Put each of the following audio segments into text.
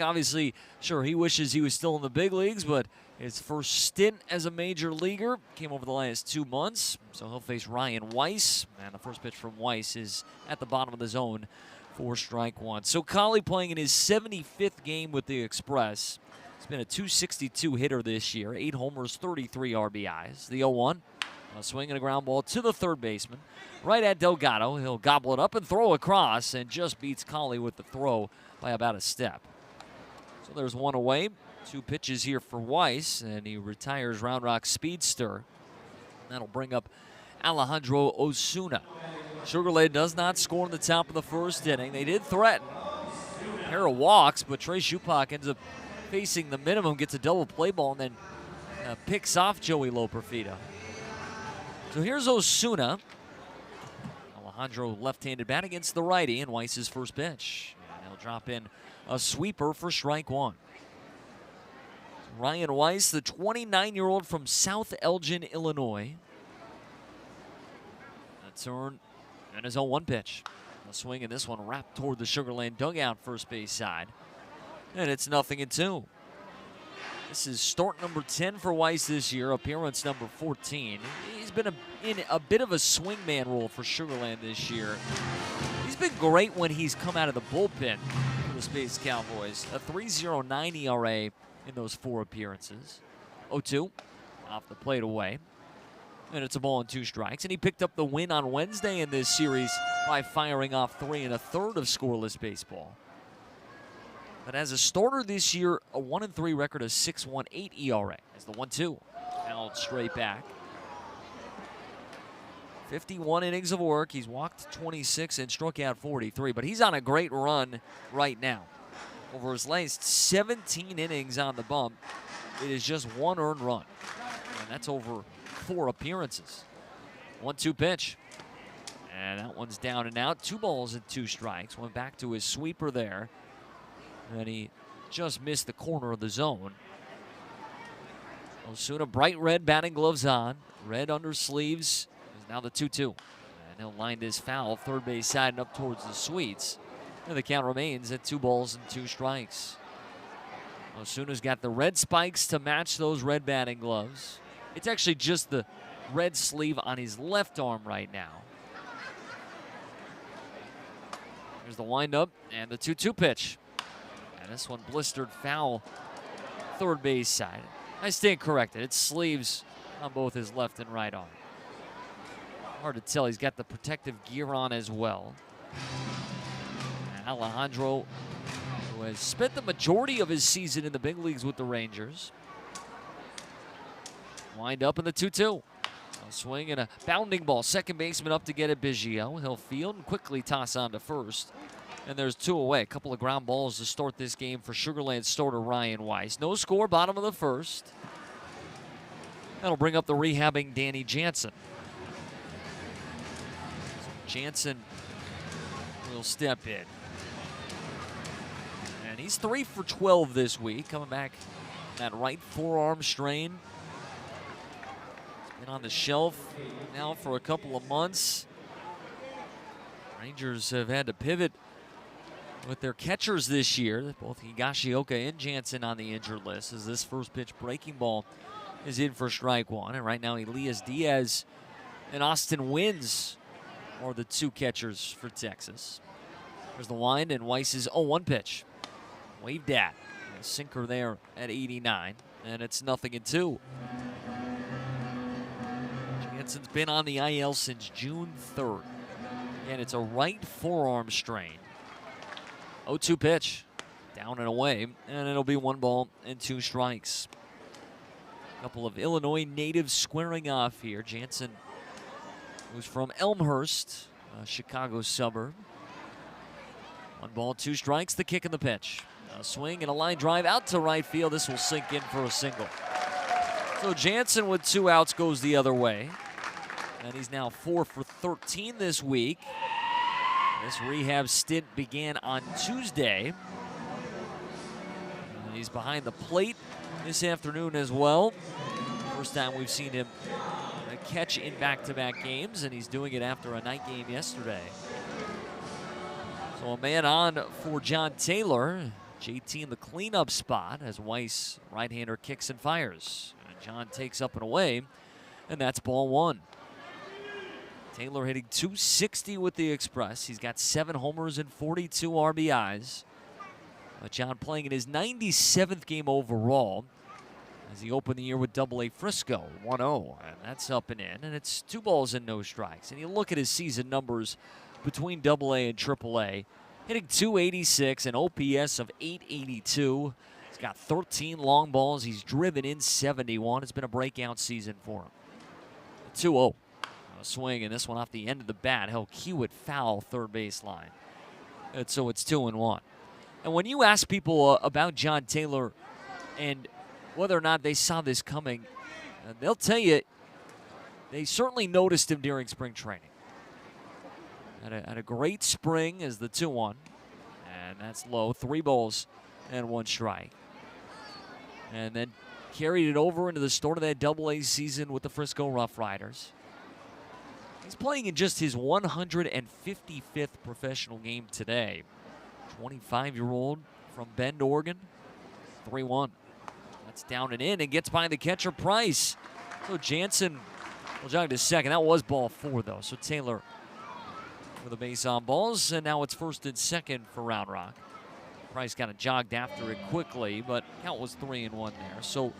Obviously, sure, he wishes he was still in the big leagues, but his first stint as a major leaguer came over the last 2 months. So he'll face Ryan Weiss, and the first pitch from Weiss is at the bottom of the zone for strike one. So Collie playing in his 75th game with the Express. He's been a .262 hitter this year, 8 homers, 33 RBIs. The 0-1, a swing and a ground ball to the third baseman. Right at Delgado, he'll gobble it up and throw across, and just beats Collie with the throw by about a step. So there's one away. 2 pitches here for Weiss, and he retires Round Rock Speedster. That'll bring up Alejandro Osuna. Sugar Land does not score in the top of the first inning. They did threaten a pair of walks, but Trey Shupak ends up facing the minimum, gets a double play ball, and then picks off Joey Loperfido. So here's Osuna. Alejandro left-handed bat against the righty, and Weiss's first pitch. And he'll drop in a sweeper for strike one. Ryan Weiss, the 29-year-old from South Elgin, Illinois. A turn and his 0-1 pitch. A swing, and this one wrapped toward the Sugar Land dugout first base side. And it's 0-2. This is start number 10 for Weiss this year, appearance number 14. He's been in a bit of a swingman role for Sugar Land this year. He's been great when he's come out of the bullpen for the Space Cowboys. A 3.09 ERA in those 4 appearances. 0-2, off the plate away. And it's a ball and 2 strikes. And he picked up the win on Wednesday in this series by firing off 3 1/3 of scoreless baseball. But as a starter this year, a 1-3 record, a 6.18 ERA. As the 1-2, fouled straight back. 51 innings of work. He's walked 26 and struck out 43. But he's on a great run right now. Over his last 17 innings on the bump, it is just 1 earned run. And that's over 4 appearances. 1-2 pitch. And that one's down and out. 2 balls and 2 strikes. Went back to his sweeper there. And he just missed the corner of the zone. Osuna, bright red batting gloves on. Red under sleeves. Is now the 2-2. And he'll line this foul third base side and up towards the suites. And the count remains at 2 balls and 2 strikes. Osuna's got the red spikes to match those red batting gloves. It's actually just the red sleeve on his left arm right now. There's the windup and the 2-2 pitch. And this one blistered foul third base side. I stand corrected. It's sleeves on both his left and right arm. Hard to tell. He's got the protective gear on as well. Alejandro, who has spent the majority of his season in the big leagues with the Rangers. Wind up in the 2-2. A swing and a bounding ball. Second baseman up to get it, Biggio. He'll field and quickly toss on to first. And there's 2 away. A couple of ground balls to start this game for Sugar Land starter Ryan Weiss. No score, bottom of the first. That'll bring up the rehabbing Danny Jansen. Jansen will step in. And he's 3 for 12 this week, coming back that right forearm strain. He's been on the shelf now for a couple of months. Rangers have had to pivot with their catchers this year. Both Higashioka and Jansen on the injured list, as this first pitch breaking ball is in for strike one. And right now, Elias Diaz and Austin Wynns are the 2 catchers for Texas. There's the wind and Weiss's 0-1 pitch. Waved at. A sinker there at 89. And it's 0-2. Jansen's been on the IL since June 3rd. And it's a right forearm strain. 0-2 pitch. Down and away. And it'll be 1 ball and 2 strikes. A couple of Illinois natives squaring off here. Jansen, who's from Elmhurst, a Chicago suburb. 1 ball, 2 strikes, the kick and the pitch. A swing and a line drive out to right field. This will sink in for a single. So Jansen with 2 outs goes the other way. And he's now 4 for 13 this week. This rehab stint began on Tuesday. And he's behind the plate this afternoon as well. First time we've seen him catch in back-to-back games, and he's doing it after a night game yesterday. So a man on for John Taylor. JT in the cleanup spot as Weiss, right-hander, kicks and fires. And John takes up and away, and that's ball one. Taylor hitting .260 with the Express. He's got 7 homers and 42 RBIs. John playing in his 97th game overall as he opened the year with Double-A Frisco, 1-0. And that's up and in, and it's 2 balls and no strikes. And you look at his season numbers between Double-A and Triple-A, hitting .286, an OPS of .882. He's got 13 long balls. He's driven in 71. It's been a breakout season for him. 2-0. A swing, and this one off the end of the bat. He'll cue it foul third baseline. And so it's 2-1. And when you ask people about John Taylor and whether or not they saw this coming, they'll tell you they certainly noticed him during spring training. Had a great spring as the 2-1, and that's low. 3 balls and 1 strike. And then carried it over into the start of that Double-A season with the Frisco Rough Riders. He's playing in just his 155th professional game today. 25-year-old from Bend, Oregon. 3-1. That's down and in and gets by the catcher, Price. So Jansen will jog to second. That was ball 4, though. So Taylor for the base on balls, and now it's first and second for Round Rock. Price kind of jogged after it quickly, but count was 3-1 there. So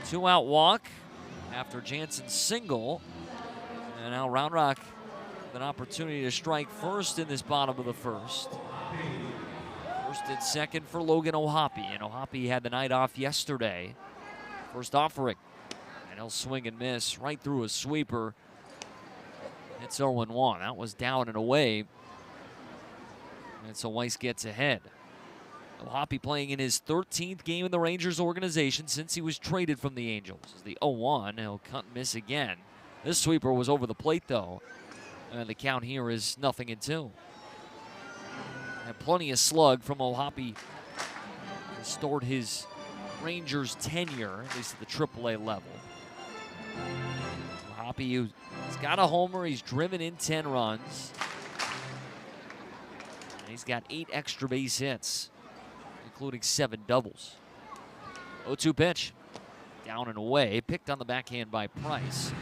2-out walk after Jansen's single. And now Round Rock with an opportunity to strike first in this bottom of the first. First and second for Logan O'Hoppe. And O'Hoppe had the night off yesterday. First offering. And he'll swing and miss right through a sweeper. It's 0-1. That was down and away. And so Weiss gets ahead. O'Hoppe playing in his 13th game in the Rangers organization since he was traded from the Angels. As the 0-1, he'll cut and miss again. This sweeper was over the plate, though. And the count here is 0-2. And plenty of slug from O'Hoppe. Restored his Rangers tenure, at least at the AAA level. O'Hoppe, he's got a homer. He's driven in 10 runs. And he's got 8 extra base hits, including 7 doubles. 0-2 pitch. Down and away. Picked on the backhand by Price.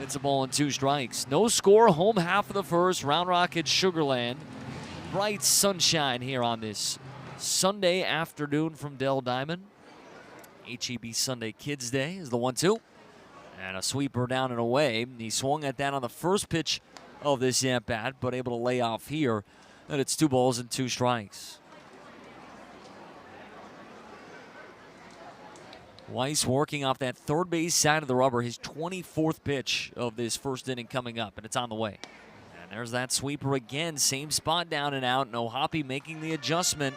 It's a ball and 2 strikes. No score, home half of the first. Round Rock at Sugar Land. Bright sunshine here on this Sunday afternoon from Dell Diamond. HEB Sunday Kids Day is the 1-2. And a sweeper down and away. He swung at that on the first pitch of this at-bat, but able to lay off here. And it's 2 balls and 2 strikes. Weiss working off that third base side of the rubber, his 24th pitch of this first inning coming up, and it's on the way. And there's that sweeper again, same spot down and out, and O'Hoppe making the adjustment.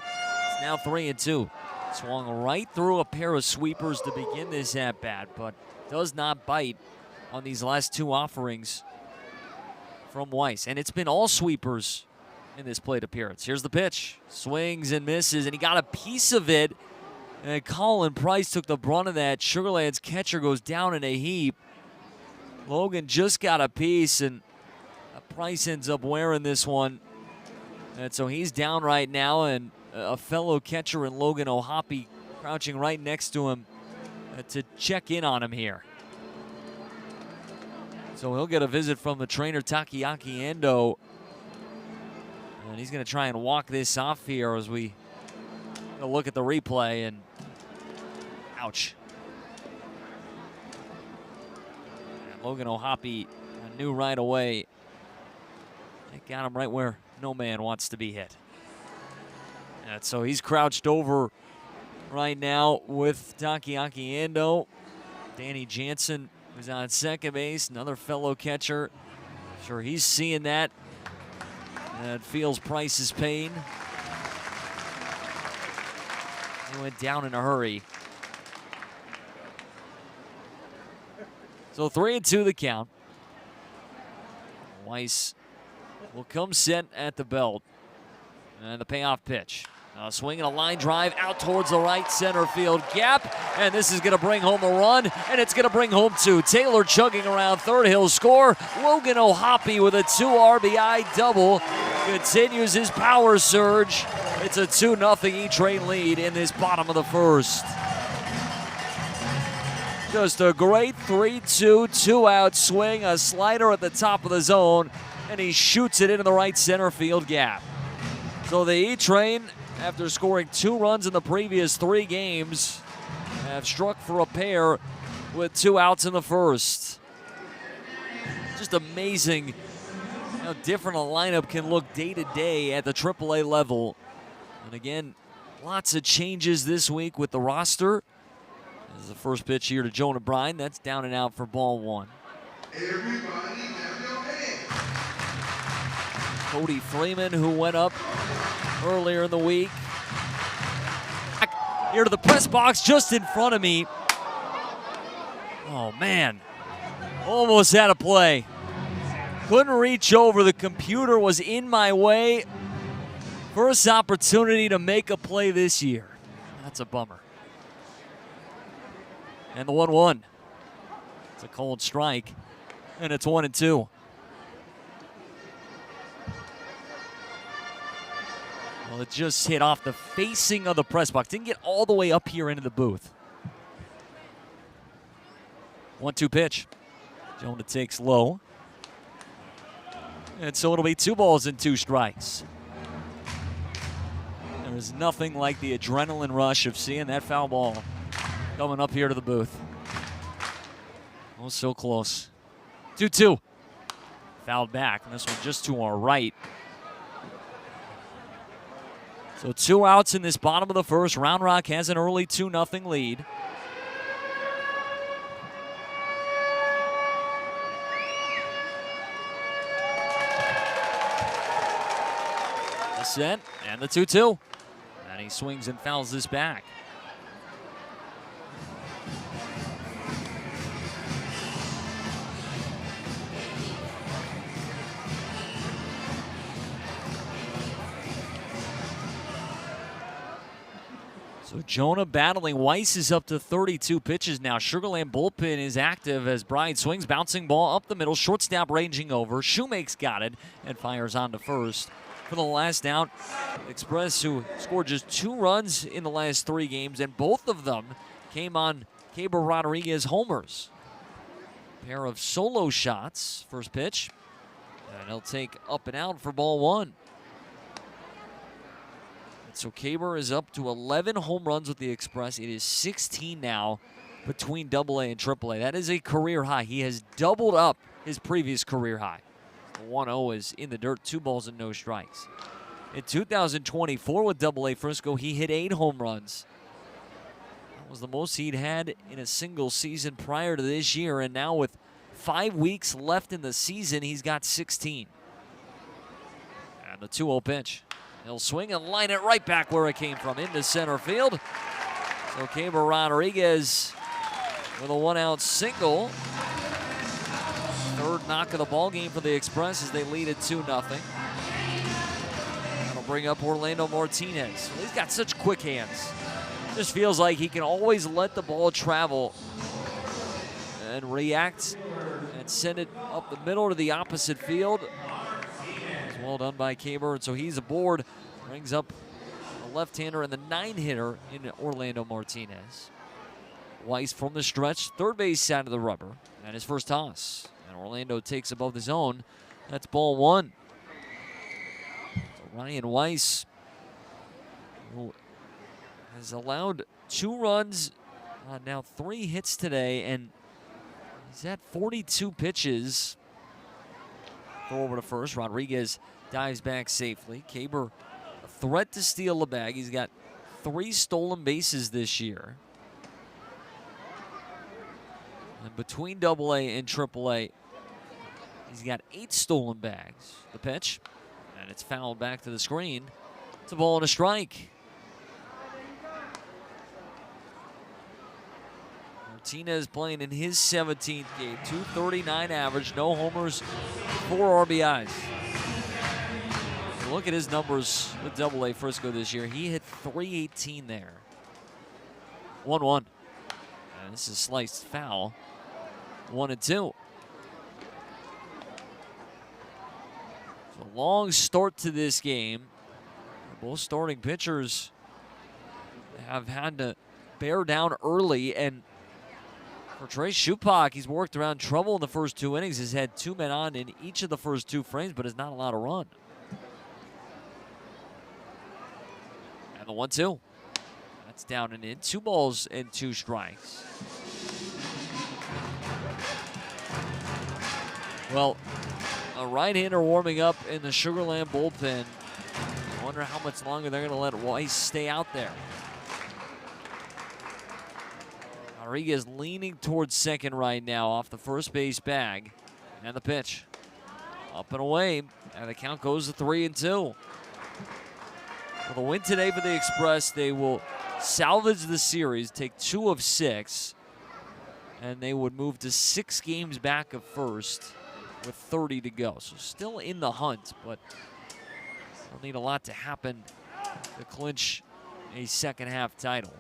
It's now 3-2. Swung right through a pair of sweepers to begin this at-bat, but does not bite on these last 2 offerings from Weiss. And it's been all sweepers in this plate appearance. Here's the pitch. Swings and misses, and he got a piece of it. And Colin Price took the brunt of that. Sugar Land's catcher goes down in a heap. Logan just got a piece, and Price ends up wearing this one. And so he's down right now, and a fellow catcher in Logan O'Hoppe crouching right next to him to check in on him here. So he'll get a visit from the trainer, Takeaki Ando. And he's going to try and walk this off here as we look at the replay, and ouch. And Logan O'Hoppe knew right away. It got him right where no man wants to be hit. And so he's crouched over right now with Takeaki Ando. Danny Jansen was on second base, another fellow catcher. Sure, he's seeing that and feels Price's pain. He went down in a hurry. So 3-2 the count. Weiss will come set at the belt. And the payoff pitch. Swinging a line drive out towards the right center field gap. And this is going to bring home a run. And it's going to bring home 2. Taylor chugging around third. He'll score. Logan O'Hoppe with a 2 RBI double. continues his power surge. It's a 2-0 E-Train lead in this bottom of the first. Just a great 3-2, 2-out swing, a slider at the top of the zone, and he shoots it into the right center field gap. So the E-Train, after scoring 2 runs in the previous 3 games, have struck for a pair with 2 outs in the first. Just amazing how different a lineup can look day to day at the AAA level. And again, lots of changes this week with the roster. This is the first pitch here to Jonah Bryan. That's down and out for ball 1. Cody Freeman, who went up earlier in the week. Here to the press box just in front of me. Oh, man. Almost had a play. Couldn't reach over. The computer was in my way. First opportunity to make a play this year. That's a bummer. And the 1-1. It's a cold strike. And it's 1-2. Well, it just hit off the facing of the press box. Didn't get all the way up here into the booth. 1-2 pitch. Jonah takes low. And so it'll be 2 balls and 2 strikes. There's nothing like the adrenaline rush of seeing that foul ball coming up here to the booth. Oh, so close. 2-2. Fouled back, and this one just to our right. So 2 outs in this bottom of the first. Round Rock has an early 2-0 lead. The set and the 2-2. And he swings and fouls this back. So Jonah battling. Weiss is up to 32 pitches now. Sugar Land bullpen is active as Bryan swings. Bouncing ball up the middle. Shortstop ranging over. Shoemake's got it and fires on to first. For the last out, Express, who scored just 2 runs in the last 3 games, and both of them came on Keber Rodriguez homers. Pair of solo shots. First pitch. And he'll take up and out for ball 1. So Keber is up to 11 home runs with the Express. It is 16 now between AA and AAA. That is a career high. He has doubled up his previous career high. 1-0 is in the dirt, 2 balls and no strikes. In 2024 with AA Frisco, he hit 8 home runs. That was the most he'd had in a single season prior to this year, and now with 5 weeks left in the season, he's got 16. And the 2-0 pitch. He'll swing and line it right back where it came from, into center field. So Keber Rodriguez with a 1-out single. Third knock of the ball game for the Express as they lead at 2-0. That'll bring up Orlando Martinez. Well, he's got such quick hands. Just feels like he can always let the ball travel and react and send it up the middle to the opposite field. Well done by Keber, and so he's aboard. Brings up a left-hander and the 9-hitter in Orlando Martinez. Weiss from the stretch, third base side of the rubber, and his first toss. And Orlando takes above the zone. That's ball 1. So Ryan Weiss, who has allowed 2 runs, now 3 hits today, and he's at 42 pitches. Throw over to first. Rodriguez dives back safely. Keber, a threat to steal the bag. He's got 3 stolen bases this year. And between AA and AAA, he's got 8 stolen bags. The pitch, and it's fouled back to the screen. It's a ball and a strike. Martinez playing in his 17th game. .239 average, no homers, 4 RBIs. Look at his numbers with AA Frisco this year. He hit .318 there. 1-1. And this is sliced foul. 1-2. So long start to this game. Both starting pitchers have had to bear down early, and for Trey Shupak, he's worked around trouble in the first 2 innings. He's had 2 men on in each of the first 2 frames, but has not allowed a run. And the 1-2. That's down and in. 2 balls and 2 strikes. Well, a right-hander warming up in the Sugarland bullpen. I wonder how much longer they're going to let Weiss stay out there. Rodriguez leaning towards second right now off the first base bag. And the pitch. Up and away. And the count goes to 3-2. With a win today for the Express, they will salvage the series, take 2 of 6. And they would move to 6 games back of first with 30 to go. So still in the hunt, but they'll need a lot to happen to clinch a second half title.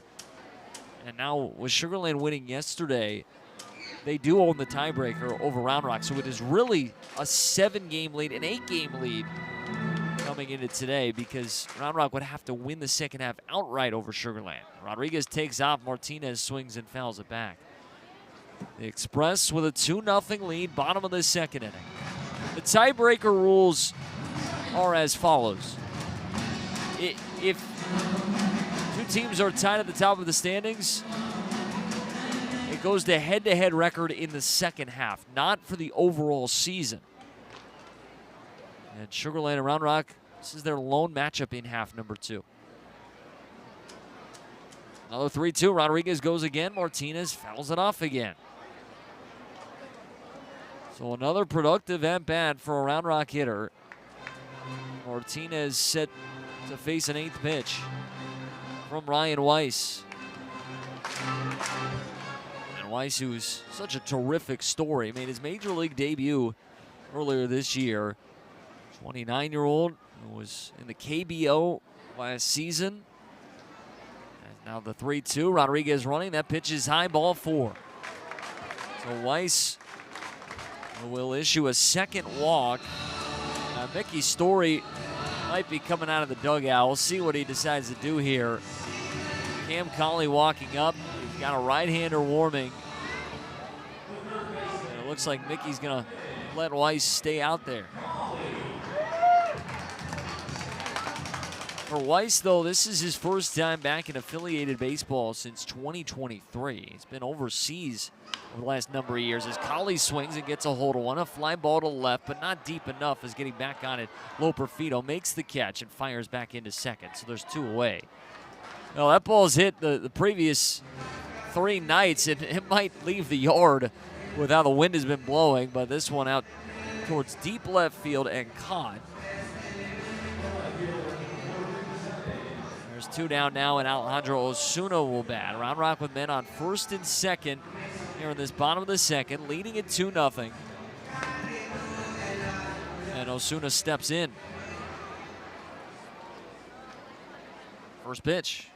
And now with Sugarland winning yesterday, they do own the tiebreaker over Round Rock. So it is really a 7-game lead, an 8-game lead coming into today, because Round Rock would have to win the second half outright over Sugarland. Rodriguez takes off, Martinez swings and fouls it back. The Express with a 2-0 lead, bottom of the second inning. The tiebreaker rules are as follows. If 2 teams are tied at the top of the standings, it goes to head-to-head record in the second half, not for the overall season. And Sugarland and Round Rock, this is their lone matchup in half number 2. Another 3-2, Rodriguez goes again, Martinez fouls it off again. So another productive at-bat for a Round Rock hitter. Martinez set to face an 8th pitch from Ryan Weiss. And Weiss, who's such a terrific story, made his major league debut earlier this year. 29-year-old who was in the KBO last season. And now the 3-2, Rodriguez running. That pitch is high, ball 4. So Weiss will issue a second walk. Mickey Story might be coming out of the dugout. We'll see what he decides to do here. Cam Conley walking up. He's got a right-hander warming. And it looks like Mickey's going to let Weiss stay out there. For Weiss, though, this is his first time back in affiliated baseball since 2023. He's been overseas over the last number of years as Conley swings and gets a hold of one. A fly ball to left, but not deep enough, as getting back on it. Loperfido makes the catch and fires back into second, so there's 2 away. Well, that ball's hit the previous 3 nights, and it might leave the yard with how the wind has been blowing, but this one out towards deep left field and caught. There's 2 down now, and Alejandro Osuna will bat. Round Rock with men on first and second here in this bottom of the second, leading at 2-0. And Osuna steps in. First pitch,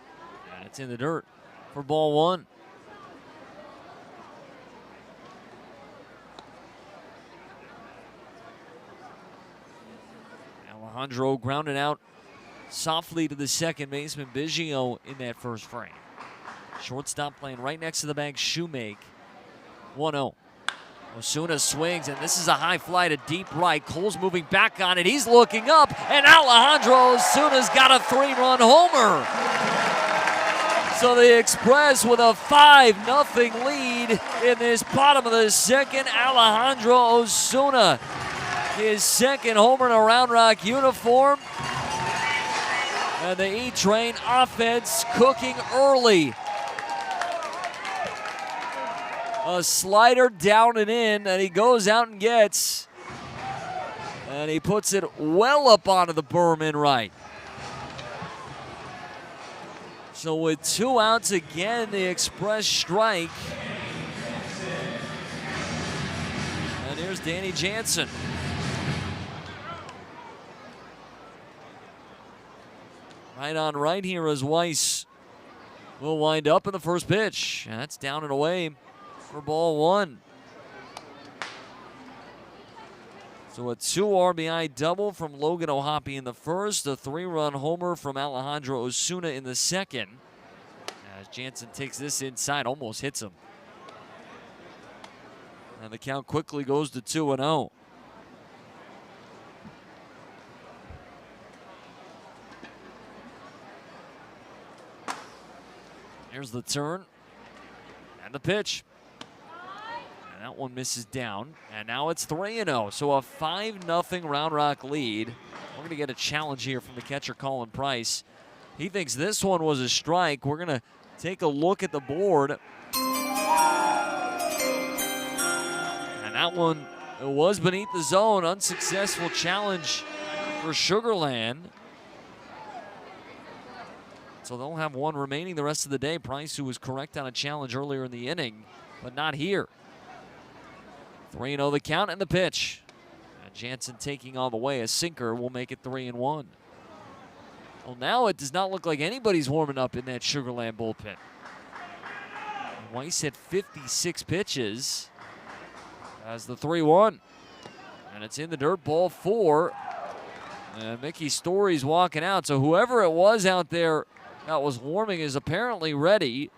and it's in the dirt for ball 1. Alejandro grounded out softly to the second baseman, Biggio, in that first frame. Shortstop playing right next to the bag, Shoemake. 1-0. Osuna swings, and this is a high fly to deep right. Cole's moving back on it. He's looking up, and Alejandro Osuna's got a 3-run homer. So the Express with a 5-0 lead in this bottom of the second. Alejandro Osuna, his second homer in a Round Rock uniform. And the E-Train offense cooking early. A slider down and in that he goes out and gets. And he puts it well up onto the berm in right. So with 2 outs again, the Express strike. And here's Danny Jansen. Right on right here as Weiss will wind up in the first pitch. And that's down and away for ball 1. So a 2 RBI double from Logan O'Hoppe in the first, a 3-run homer from Alejandro Osuna in the second. As Jansen takes this inside, almost hits him. And the count quickly goes to 2-0. Here's the turn and the pitch. And that one misses down. And now it's 3-0. So a 5-0 Round Rock lead. We're going to get a challenge here from the catcher, Colin Price. He thinks this one was a strike. We're going to take a look at the board. And that one, it was beneath the zone. Unsuccessful challenge for Sugarland. So they'll have one remaining the rest of the day. Price, who was correct on a challenge earlier in the inning, but not here. 3-0 the count and the pitch. And Jansen taking all the way. A sinker will make it 3-1. Well, now it does not look like anybody's warming up in that Sugarland bullpen. Weiss had 56 pitches as the 3-1. And it's in the dirt, ball 4. And Mickey Story's walking out. So whoever it was out there that was warming is apparently ready.